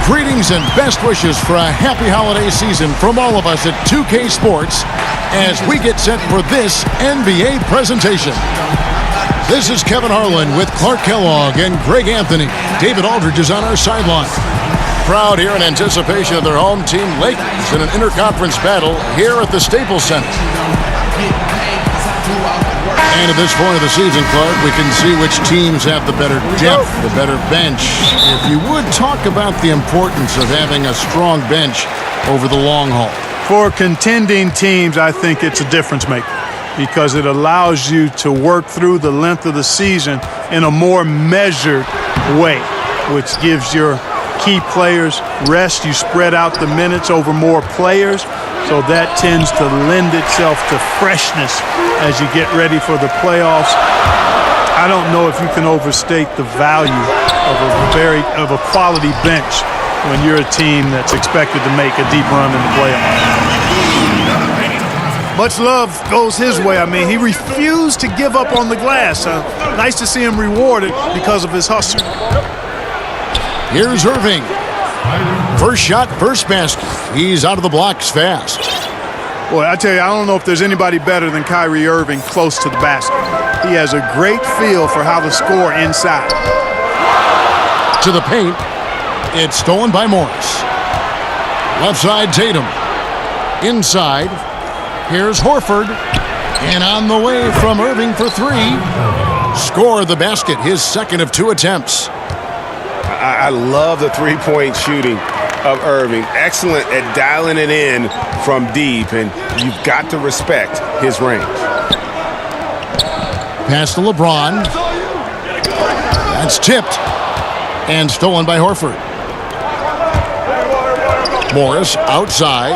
Greetings and best wishes for a happy holiday season from all of us at 2K Sports as we get set for this NBA presentation. This is Kevin Harlan with Clark Kellogg and Greg Anthony. David Aldridge is on our sideline. Crowd here in anticipation of their home team, LAKERS, in an interconference battle here at the Staples Center. And at this point of the season, Clark, we can see which teams have the better depth, the better bench. If you would talk about the importance of having a strong bench over the long haul. For contending teams, I think it's a difference maker because it allows you to work through the length of the season in a more measured way, which gives your key players rest. You spread out the minutes over more players, so that tends to lend itself to freshness as you get ready for the playoffs. I don't know if you can overstate the value of a quality bench when you're a team that's expected to make a deep run in the playoffs. Much love goes his way. I mean, he refused to give up on the glass. Nice to see him rewarded because of his hustle. Here's Irving. First shot, first basket. He's out of the blocks fast. Boy, I tell you, I don't know if there's anybody better than Kyrie Irving close to the basket. He has a great feel for how to score inside. To the paint. It's stolen by Morris. Left side, Tatum. Inside. Here's Horford. And on the way from Irving for three. Score the basket, his second of 2 attempts. I love the three-point shooting of Irving. Excellent at dialing it in from deep, and you've got to respect his range. Pass to LeBron. That's tipped and stolen by Horford. Morris outside.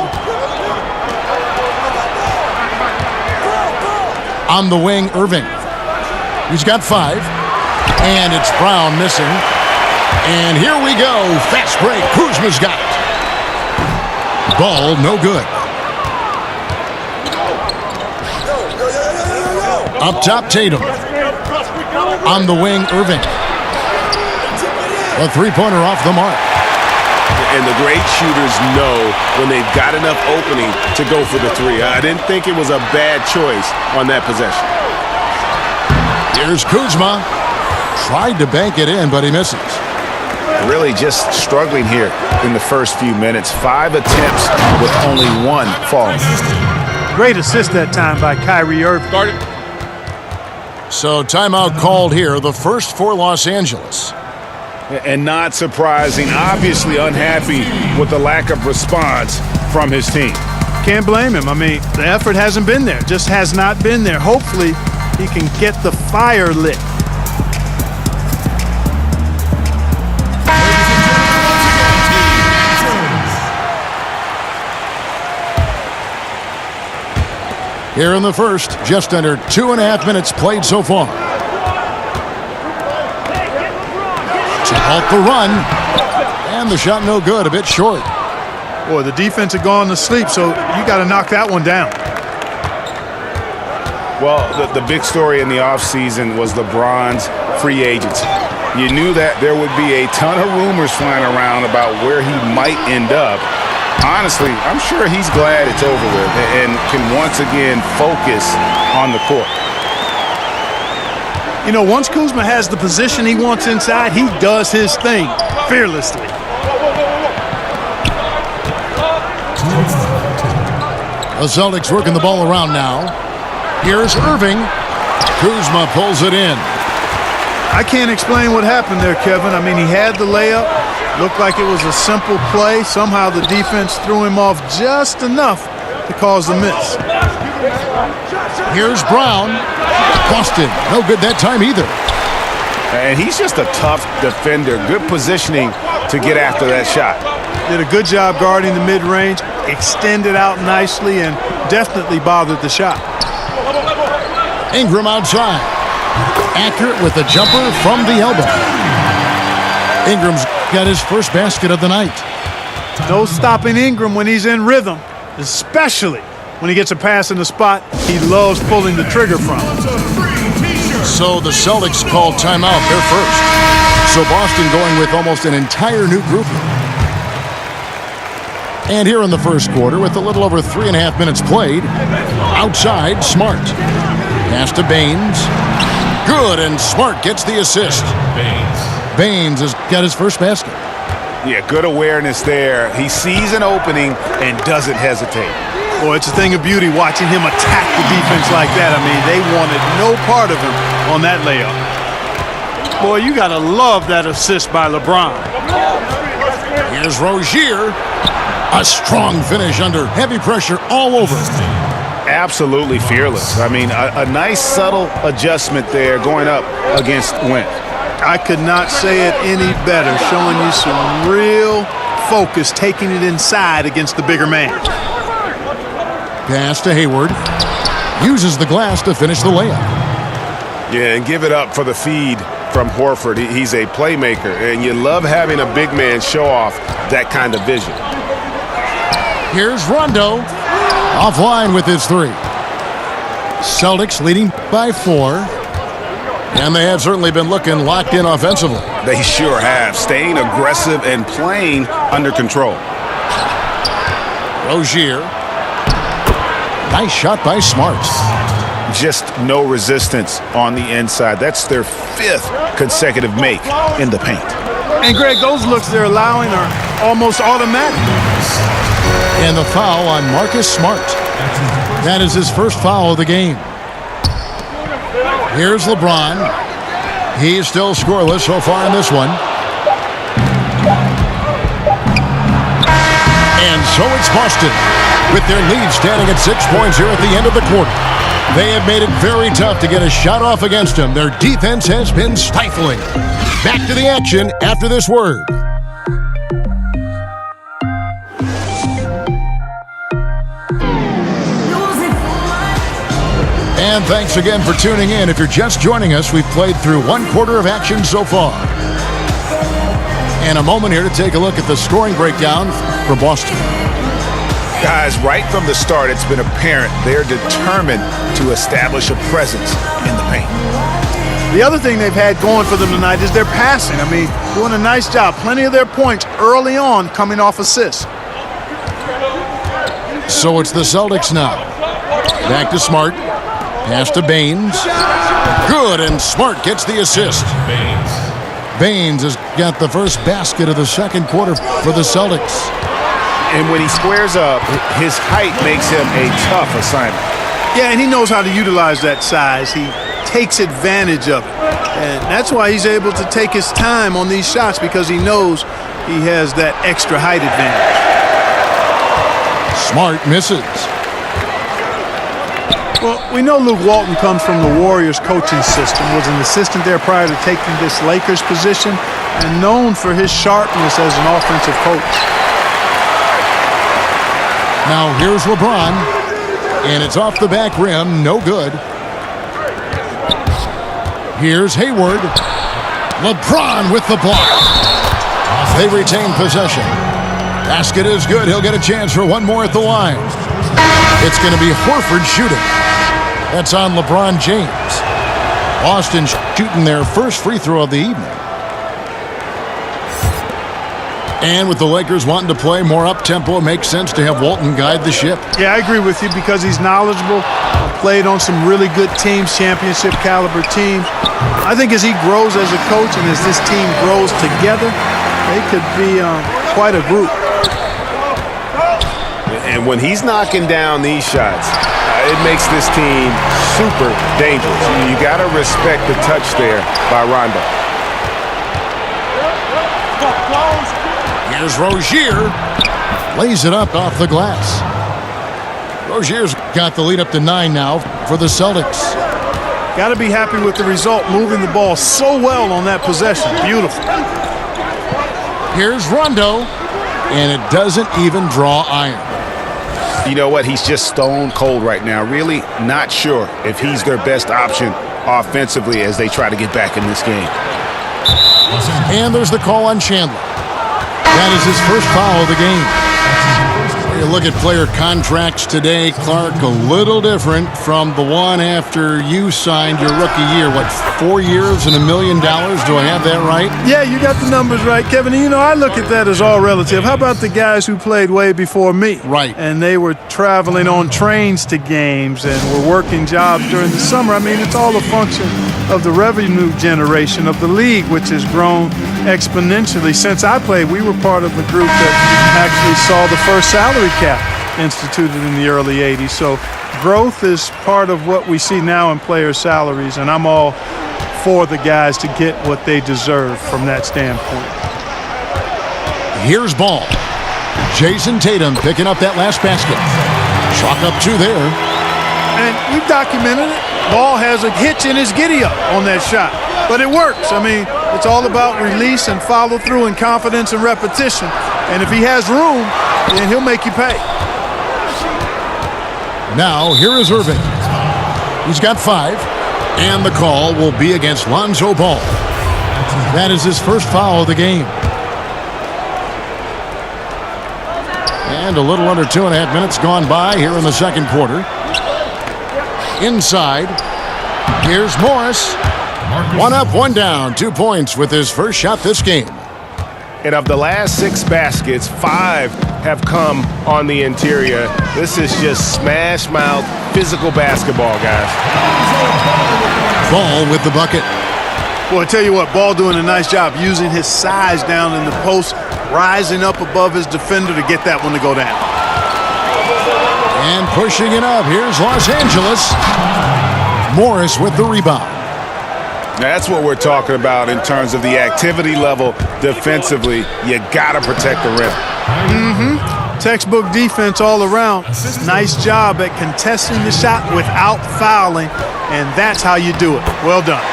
On the wing, Irving. He's got 5. And it's Brown missing. And here we go. Fast break. Kuzma's got it. Ball no good. Up top, Tatum. On the wing, Irving. A three-pointer off the mark. And the great shooters know when they've got enough opening to go for the three. I didn't think it was a bad choice on that possession. Here's Kuzma. Tried to bank it in, but he misses. Really just struggling here in the first few minutes. 5 attempts with only 1 falling. Great assist that time by Kyrie Irving. So timeout called here, the first for Los Angeles. And not surprising, obviously unhappy with the lack of response from his team. Can't blame him. I mean, the effort hasn't been there, just has not been there. Hopefully, he can get the fire lit. Here in the first, just under 2.5 minutes played so far. To halt the run, and the shot no good, a bit short. Boy, the defense had gone to sleep, so you got to knock that one down. Well, the big story in the offseason was LeBron's free agency. You knew that there would be a ton of rumors flying around about where he might end up. Honestly, I'm sure he's glad it's over with and can once again focus on the court. You know, once Kuzma has the position he wants inside, he does his thing fearlessly. The Celtics working the ball around now. Here's Irving. Kuzma pulls it in. I can't explain what happened there, Kevin. I mean, he had the layup. Looked like it was a simple play. Somehow the defense threw him off just enough to cause the miss. Here's Brown. Busted. No good that time either. And he's just a tough defender. Good positioning to get after that shot. Did a good job guarding the mid-range. Extended out nicely and definitely bothered the shot. Ingram outside. Accurate with the jumper from the elbow. Ingram's got his first basket of the night. No stopping Ingram when he's in rhythm, especially when he gets a pass in the spot he loves pulling the trigger from. So the Celtics called timeout, their first. So Boston going with almost an entire new group. And here in the first quarter, with a little over 3.5 minutes played, outside, Smart. Pass to Baines. Good, and Smart gets the assist. Baines has got his first basket. Yeah, good awareness there. He sees an opening and doesn't hesitate. Boy, it's a thing of beauty watching him attack the defense like that. I mean, they wanted no part of him on that layup. Boy, you got to love that assist by LeBron. Here's Rozier. A strong finish under heavy pressure all over. Absolutely fearless. I mean, a nice subtle adjustment there going up against Wentz. I could not say it any better, showing you some real focus, taking it inside against the bigger man. Pass to Hayward. Uses the glass to finish the layup. Yeah, and give it up for the feed from Horford. He's a playmaker, and you love having a big man show off that kind of vision. Here's Rondo. Offline with his three. Celtics leading by 4. And they have certainly been looking locked in offensively. They sure have, staying aggressive and playing under control. Rozier. Nice shot by Smart. Just no resistance on the inside. That's their 5th consecutive make in the paint. And, Greg, those looks they're allowing are almost automatic. And the foul on Marcus Smart. That is his first foul of the game. Here's LeBron. He's still scoreless so far in this one. And so it's Boston, with their lead standing at 6 points here at the end of the quarter. They have made it very tough to get a shot off against them. Their defense has been stifling. Back to the action after this word. And thanks again for tuning in. If you're just joining us, we've played through 1 quarter of action so far. And a moment here to take a look at the scoring breakdown for Boston. Guys, right from the start, it's been apparent they're determined to establish a presence in the paint. The other thing they've had going for them tonight is their passing. I mean, doing a nice job. Plenty of their points early on coming off assists. So it's the Celtics now. Back to Smart. Pass to Baines. Good, and Smart gets the assist. Baines has got the first basket of the second quarter for the Celtics. And when he squares up, his height makes him a tough assignment. Yeah, and he knows how to utilize that size. He takes advantage of it. And that's why he's able to take his time on these shots, because he knows he has that extra height advantage. Smart misses. Well, we know Luke Walton comes from the Warriors coaching system, was an assistant there prior to taking this Lakers position, and known for his sharpness as an offensive coach. Now here's LeBron, and it's off the back rim, no good. Here's Hayward. LeBron with the block. They retain possession. Basket is good. He'll get a chance for one more at the line. It's going to be Horford shooting. That's on LeBron James. Boston shooting their first free throw of the evening. And with the Lakers wanting to play more up-tempo, it makes sense to have Walton guide the ship. Yeah, I agree with you, because he's knowledgeable, played on some really good teams, championship caliber teams. I think as he grows as a coach and as this team grows together, they could be quite a group. And when he's knocking down these shots, it makes this team super dangerous. You got to respect the touch there by Rondo. Here's Rozier. Lays it up off the glass. Rozier's got the lead up to 9 now for the Celtics. Got to be happy with the result, moving the ball so well on that possession. Beautiful. Here's Rondo, and it doesn't even draw iron. You know what? He's just stone cold right now. Really not sure if he's their best option offensively as they try to get back in this game. And there's the call on Chandler. That is his first foul of the game. You're look at player contracts today, Clark, a little different from the one after you signed your rookie year. What, 4 years and $1 million? Do I have that right? Yeah, you got the numbers right, Kevin. And, I look at that as all relative. How about the guys who played way before me? Right. And they were traveling on trains to games and were working jobs during the summer. I mean, it's all a function of the revenue generation of the league, which has grown exponentially. Since I played, we were part of the group that actually saw the first salary cap instituted in the early 80s. So growth is part of what we see now in player salaries, and I'm all for the guys to get what they deserve from that standpoint. Here's ball. Jason Tatum picking up that last basket. Chalk up 2 there. And we've documented it. Ball has a hitch in his giddy-up on that shot, but it works. I mean, it's all about release and follow-through and confidence and repetition. And if he has room, then he'll make you pay. Now, here is Irving. He's got 5, and the call will be against Lonzo Ball. That is his first foul of the game. And a little under 2.5 minutes gone by here in the second quarter. Inside, here's Morris. 1 up, 1 down, 2 points with his first shot this game. And of the last 6 baskets, 5 have come on the interior. This is just smash mouth physical basketball, guys. Ball with the bucket. Well, I tell you what, Ball doing a nice job using his size down in the post, rising up above his defender to get that one to go down. And pushing it up, here's Los Angeles. Morris with the rebound. That's what we're talking about in terms of the activity level defensively. You got to protect the rim. Textbook defense all around. Nice job at contesting the shot without fouling, and that's how you do it. Well done.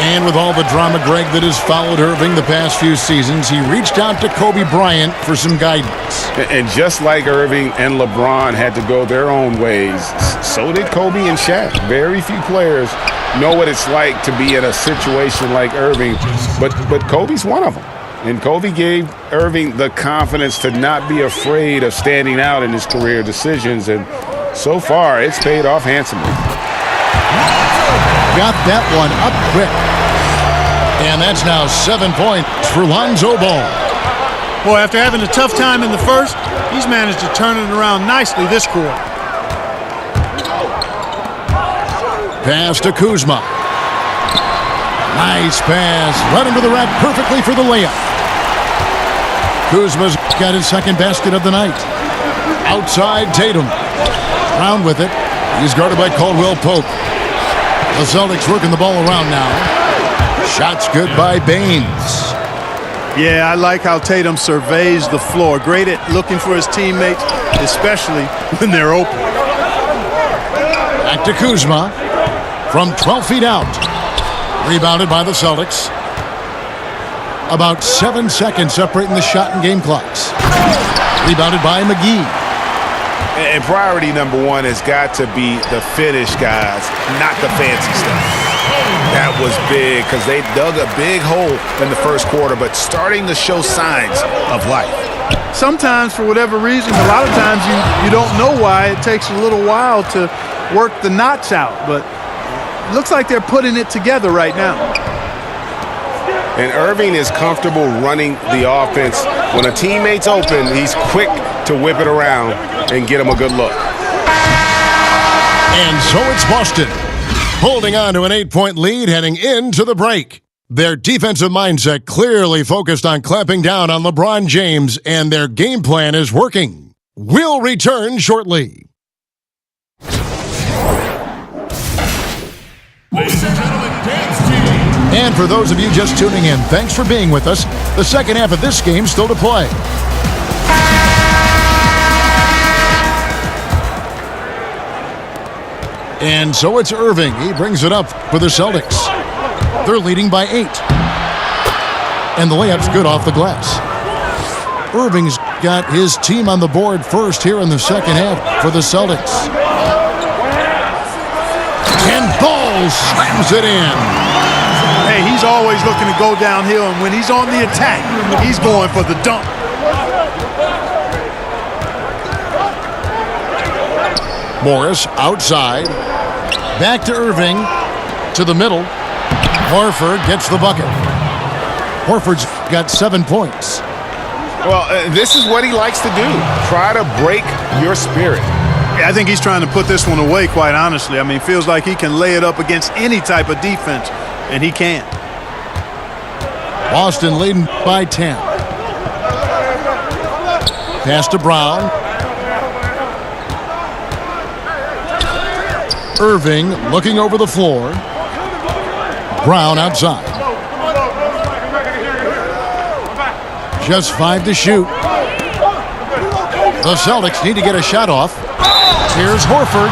And with all the drama, Greg, that has followed Irving the past few seasons, he reached out to Kobe Bryant for some guidance. And just like Irving and LeBron had to go their own ways, so did Kobe and Shaq. Very few players know what it's like to be in a situation like Irving, but Kobe's one of them. And Kobe gave Irving the confidence to not be afraid of standing out in his career decisions, and so far it's paid off handsomely. Got that one up quick. And that's now 7 points for Lonzo Ball. Boy, after having a tough time in the first, he's managed to turn it around nicely this quarter. Pass to Kuzma. Nice pass. Right into the rack perfectly for the layup. Kuzma's got his second basket of the night. Outside Tatum. Round with it. He's guarded by Caldwell Pope. The Celtics working the ball around now. Shots good by Baines. Yeah, I like how Tatum surveys the floor. Great at looking for his teammates, especially when they're open. Back to Kuzma. From 12 feet out. Rebounded by the Celtics. About 7 seconds separating the shot and game clocks. Rebounded by McGee. And priority number 1 has got to be the finish, guys, not the fancy stuff. That was big because they dug a big hole in the first quarter, but starting to show signs of life. Sometimes, for whatever reason, a lot of times you don't know why. It takes a little while to work the knots out, but it looks like they're putting it together right now. And Irving is comfortable running the offense. When a teammate's open, he's quick to whip it around and get him a good look. And so it's Boston, holding on to an 8-point lead heading into the break. Their defensive mindset clearly focused on clamping down on LeBron James, and their game plan is working. We'll return shortly. Ladies and gentlemen, dance team. And for those of you just tuning in, thanks for being with us. The second half of this game still to play. And so it's Irving. He brings it up for the Celtics. They're leading by 8. And the layup's good off the glass. Irving's got his team on the board first here in the second half for the Celtics. And Ball slams it in. Hey, he's always looking to go downhill, and when he's on the attack, he's going for the dunk. Morris outside. Back to Irving. To the middle. Horford gets the bucket. Horford's got 7 points. Well, this is what he likes to do. Try to break your spirit. Yeah, I think he's trying to put this one away, quite honestly. I mean, it feels like he can lay it up against any type of defense, and he can. Boston leading by 10. Pass to Brown. Irving looking over the floor. Brown outside. Just 5 to shoot. The Celtics need to get a shot off. Here's Horford.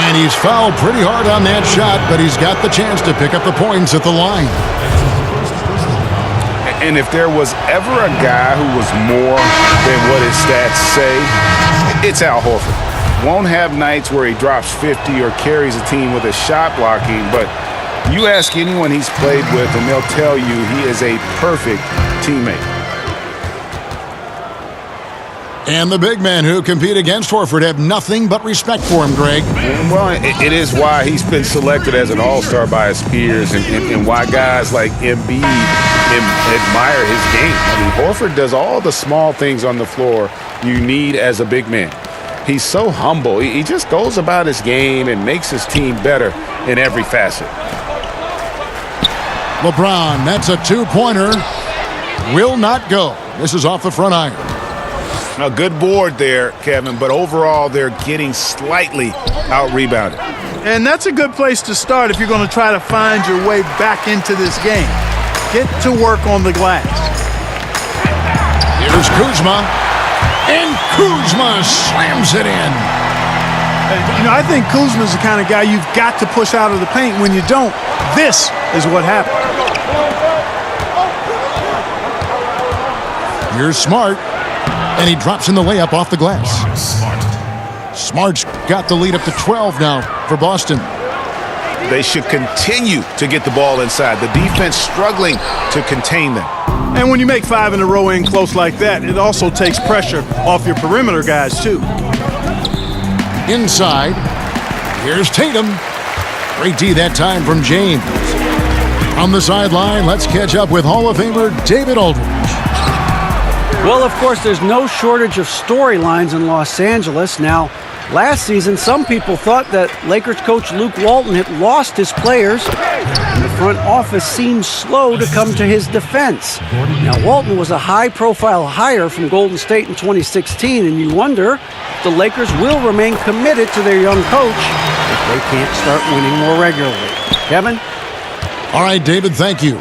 And he's fouled pretty hard on that shot, but he's got the chance to pick up the points at the line. And if there was ever a guy who was more than what his stats say, it's Al Horford. Won't have nights where he drops 50 or carries a team with his shot blocking, but you ask anyone he's played with and they'll tell you he is a perfect teammate. And the big men who compete against Horford have nothing but respect for him, Greg. Well, it is why he's been selected as an all-star by his peers and why guys like Embiid admire his game. I mean, Horford does all the small things on the floor you need as a big man. He's so humble. He just goes about his game and makes his team better in every facet. LeBron, that's a 2-pointer. Will not go. This is off the front iron. A good board there, Kevin, but overall they're getting slightly out-rebounded. And that's a good place to start if you're going to try to find your way back into this game. Get to work on the glass. Here's Kuzma. And Kuzma slams it in. You know, I think Kuzma's the kind of guy you've got to push out of the paint. When you don't, this is what happens. Here's Smart. And he drops in the layup off the glass. Smart's got the lead up to 12 now for Boston. They should continue to get the ball inside. The defense struggling to contain them. And when you make 5 in a row in close like that, it also takes pressure off your perimeter guys, too. Inside. Here's Tatum. Great D that time from James. On the sideline, let's catch up with Hall of Famer David Aldridge. Well, of course, there's no shortage of storylines in Los Angeles. Now, last season, some people thought that Lakers coach Luke Walton had lost his players, and the front office seemed slow to come to his defense. Now, Walton was a high-profile hire from Golden State in 2016, and you wonder if the Lakers will remain committed to their young coach if they can't start winning more regularly. Kevin? All right, David, thank you.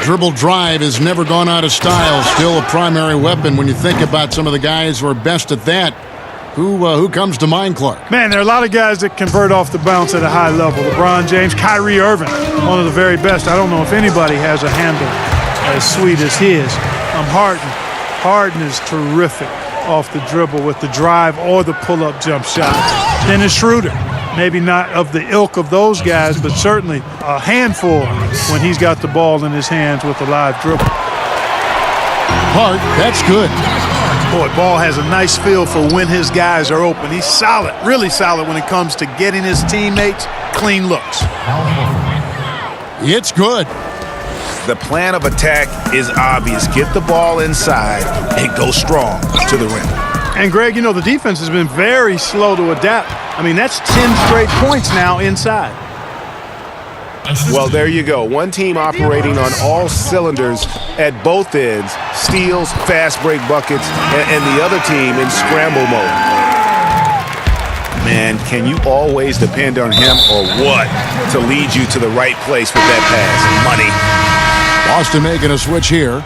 Dribble drive has never gone out of style. Still a primary weapon when you think about some of the guys who are best at that. Who comes to mind, Clark? Man, there are a lot of guys that convert off the bounce at a high level. LeBron James, Kyrie Irving, one of the very best. I don't know if anybody has a handle as sweet as his. Harden. Harden is terrific off the dribble with the drive or the pull-up jump shot. Dennis Schroeder. Maybe not of the ilk of those guys, but certainly a handful when he's got the ball in his hands with a live dribble. Park, that's good. Boy, Ball has a nice feel for when his guys are open. He's solid, really solid when it comes to getting his teammates clean looks. It's good. The plan of attack is obvious. Get the ball inside and go strong to the rim. And, Greg, you know, the defense has been very slow to adapt. I mean, that's 10 straight points now inside. Well, there you go. One team operating on all cylinders at both ends. Steals, fast break buckets, and the other team in scramble mode. Man, can you always depend on him or what to lead you to the right place with that pass? Money. Boston making a switch here.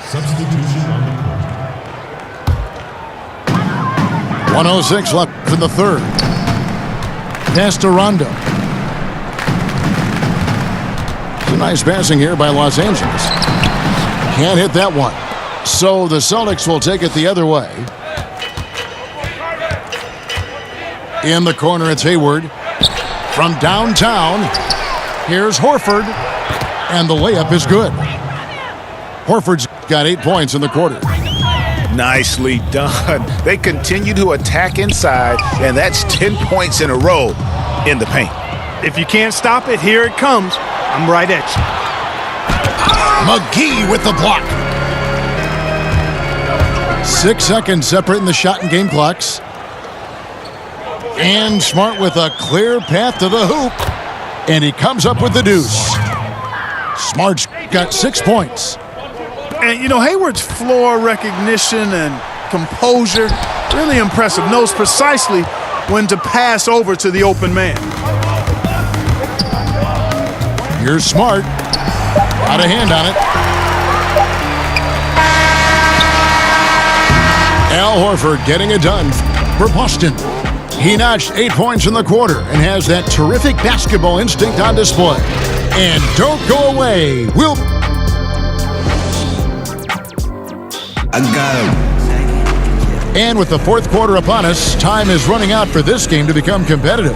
Substitution on the 1:06 left in the third. Pass to Rondo. Some nice passing here by Los Angeles. Can't hit that one. So the Celtics will take it the other way. In the corner, it's Hayward. From downtown, here's Horford. And the layup is good. Horford's got 8 points in the quarter. Nicely done. They continue to attack inside, and that's 10 points in a row in the paint. If you can't stop it, here it comes. I'm right at you. McGee with the block. 6 seconds separating the shot and game clocks. And Smart with a clear path to the hoop. And he comes up with the deuce. Smart's got 6 points. And, you know, Hayward's floor recognition and composure, really impressive. Knows precisely when to pass over to the open man. Here's Smart. Got a hand on it. Al Horford getting it done for Boston. He notched 8 points in the quarter and has that terrific basketball instinct on display. And don't go away. I got him. And with the fourth quarter upon us, time is running out for this game to become competitive.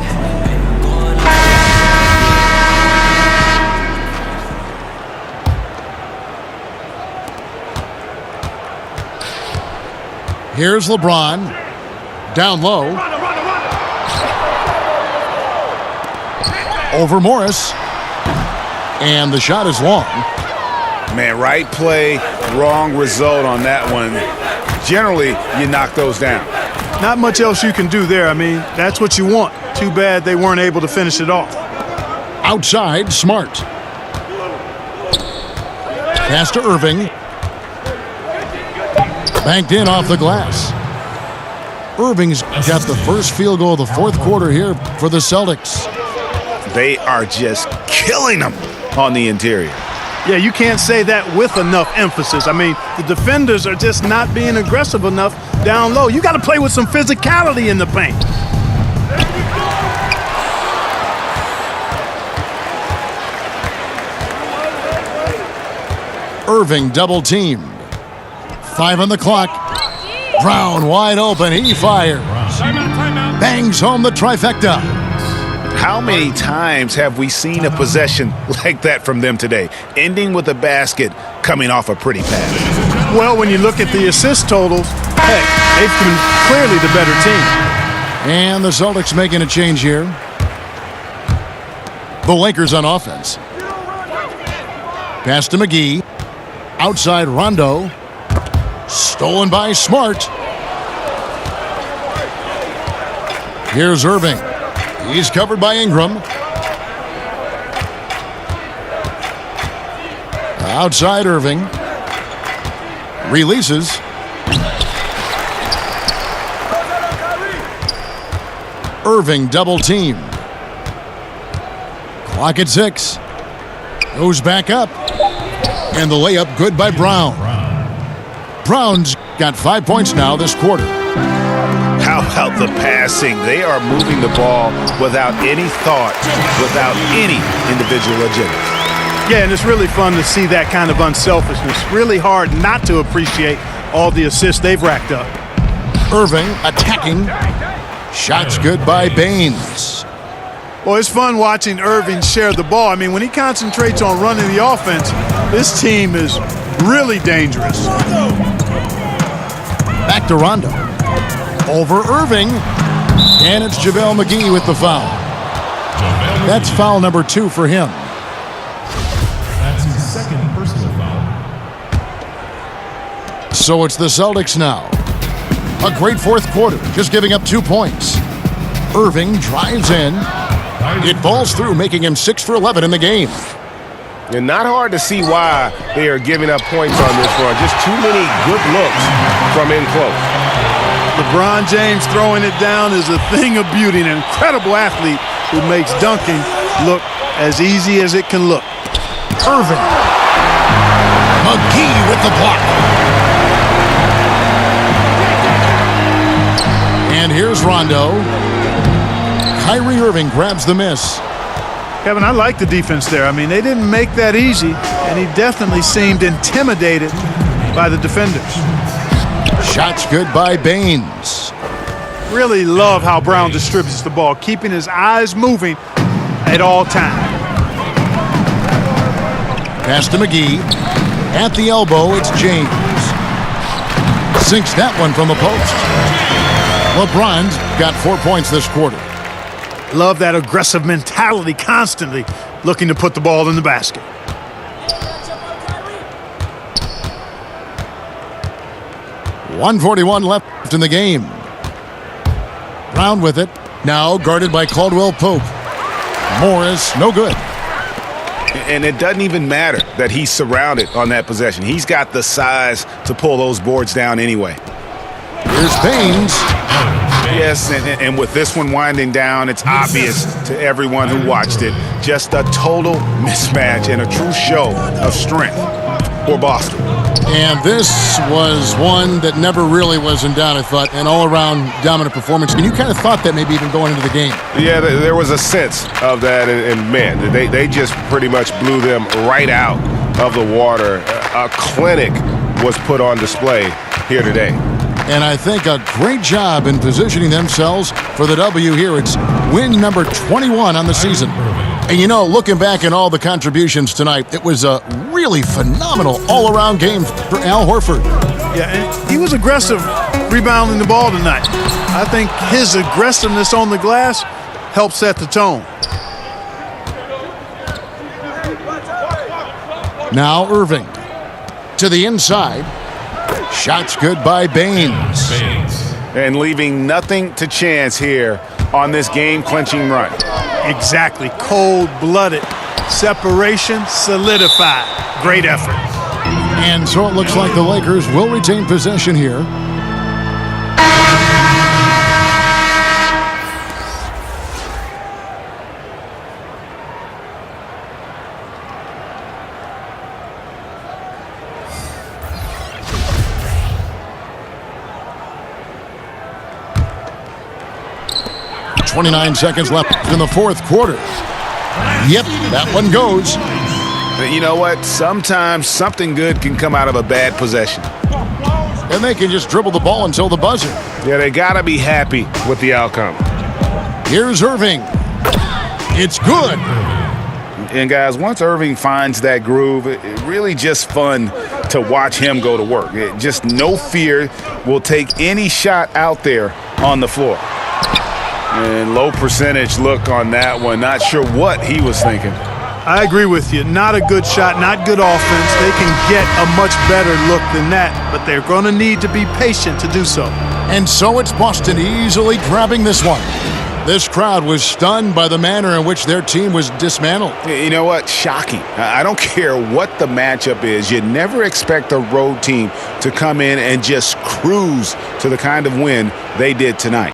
Here's LeBron. Down low. Over Morris. And the shot is long. Man, right play, wrong result on that one. Generally, you knock those down. Not much else you can do there. I mean, that's what you want. Too bad they weren't able to finish it off. Outside, Smart. Pass to Irving. Banked in off the glass. Irving's got the first field goal of the fourth quarter here for the Celtics. They are just killing them on the interior. Yeah, you can't say that with enough emphasis. I mean, the defenders are just not being aggressive enough down low. You got to play with some physicality in the paint. Irving double teamed. 5 on the clock. Brown wide open. He fires. Bangs home the trifecta. How many times have we seen a possession like that from them today, ending with a basket coming off a pretty pass? Well, when you look at the assist totals, heck, they've been clearly the better team. And the Celtics making a change here. The Lakers on offense. Pass to McGee. Outside Rondo. Stolen by Smart. Here's Irving. He's covered by Ingram. Outside Irving. Releases. Irving double teamed. Clock at 6. Goes back up. And the layup good by Brown. Brown's got 5 points now this quarter. How about the passing? They are moving the ball without any thought, without any individual agenda. Yeah, and it's really fun to see that kind of unselfishness. Really hard not to appreciate all the assists they've racked up. Irving attacking. Shots good by Baines. Well, it's fun watching Irving share the ball. I mean, when he concentrates on running the offense, this team is really dangerous. Back to Rondo. Over Irving. And it's JaVale McGee with the foul. That's foul number 2 for him. That's his second personal foul. So it's the Celtics now. A great fourth quarter, just giving up 2 points. Irving drives in. It falls through, making him 6 for 11 in the game. And not hard to see why they are giving up points on this run. Just too many good looks from in close. LeBron James throwing it down is a thing of beauty, an incredible athlete who makes dunking look as easy as it can look. Irving. McGee with the block. And here's Rondo. Kyrie Irving grabs the miss. Kevin, I like the defense there. I mean, they didn't make that easy, and he definitely seemed intimidated by the defenders. Shots good by Baines. Really love how Brown distributes the ball, keeping his eyes moving at all times. Pass to McGee. At the elbow, it's James. Sinks that one from the post. LeBron's got 4 points this quarter. Love that aggressive mentality, constantly looking to put the ball in the basket. .141 left in the game. Brown with it. Now guarded by Caldwell Pope. Morris, no good. And it doesn't even matter that he's surrounded on that possession. He's got the size to pull those boards down anyway. Here's Baines. Yes, and with this one winding down, it's obvious to everyone who watched it. Just a total mismatch and a true show of strength for Boston. And this was one that never really was in doubt, I thought, an all-around dominant performance. And you kind of thought that maybe even going into the game. Yeah, there was a sense of that, and man, they just pretty much blew them right out of the water. A clinic was put on display here today. And I think a great job in positioning themselves for the W here. It's win number 21 on the season. And you know, looking back at all the contributions tonight, it was a really phenomenal all-around game for Al Horford. Yeah, and he was aggressive rebounding the ball tonight. I think his aggressiveness on the glass helped set the tone. Now Irving to the inside. Shots good by Baines. And leaving nothing to chance here on this game-clinching run. Exactly. Cold-blooded. Separation solidified. Great effort. And so it looks like the Lakers will retain possession here. .29 seconds left in the fourth quarter. Yep, that one goes. But you know what? Sometimes something good can come out of a bad possession. And they can just dribble the ball until the buzzer. Yeah, they got to be happy with the outcome. Here's Irving. It's good. And guys, once Irving finds that groove, it really just fun to watch him go to work. Just no fear, will take any shot out there on the floor. And low percentage look on that one. Not sure what he was thinking. I agree with you. Not a good shot, not good offense. They can get a much better look than that, but they're going to need to be patient to do so. And so it's Boston easily grabbing this one. This crowd was stunned by the manner in which their team was dismantled. You know what? Shocking. I don't care what the matchup is. You never expect a road team to come in and just cruise to the kind of win they did tonight.